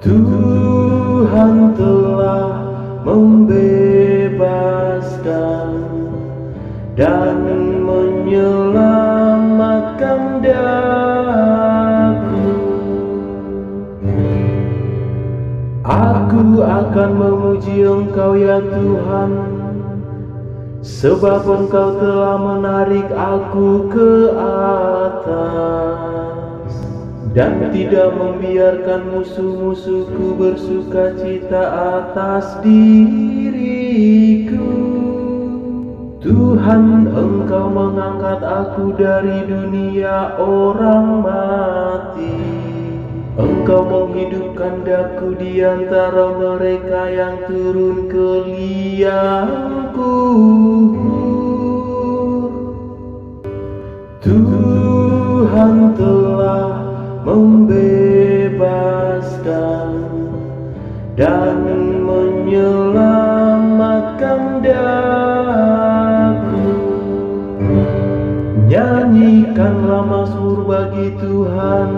Tuhan telah membebaskan dan menyelamatkan daku. Aku akan memuji Engkau ya Tuhan, sebab Engkau telah menarik aku ke atas dan tidak membiarkan musuh-musuhku bersukacita atas diriku. Tuhan, Engkau mengangkat aku dari dunia orang mati. Engkau menghidupkan daku di antara mereka yang turun ke liang kubur. Tuhan telah membebaskan dan menyelamatkan daku. Nyanyikanlah mazmur bagi Tuhan,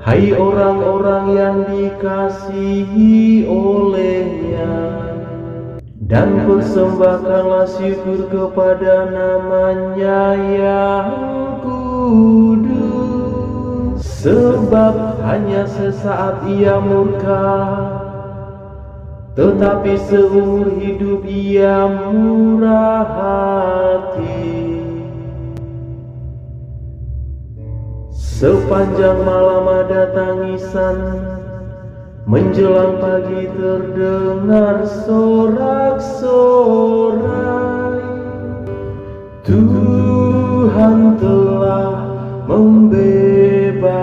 hai orang-orang yang dikasihi oleh-Nya, dan persembahkanlah syukur kepada nama-Nya yang kudus. Sebab hanya sesaat Ia murka, tetapi seumur hidup Ia murah hati. Sepanjang malam ada tangisan, menjelang pagi terdengar sorak-sorai. Tuhan telah membebaskan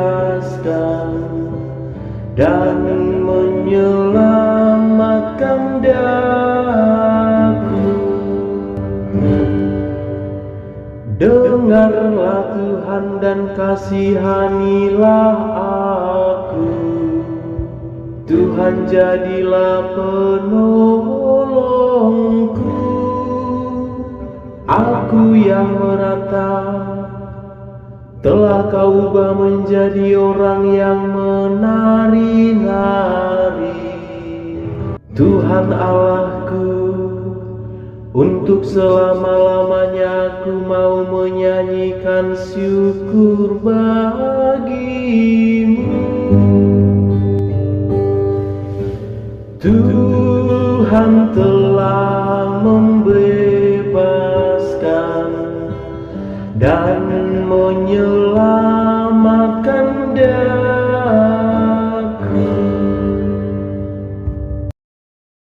dan menyelamatkan daku. Dengarlah Tuhan dan kasihanilah aku. Tuhan jadilah penolongku. Aku yang merata telah Kau ubah menjadi orang yang menari-nari. Tuhan Allahku, untuk selama-lamanya aku mau menyanyikan syukur bagi-Mu. Tuhan telah membebaskan dan menyelamatkan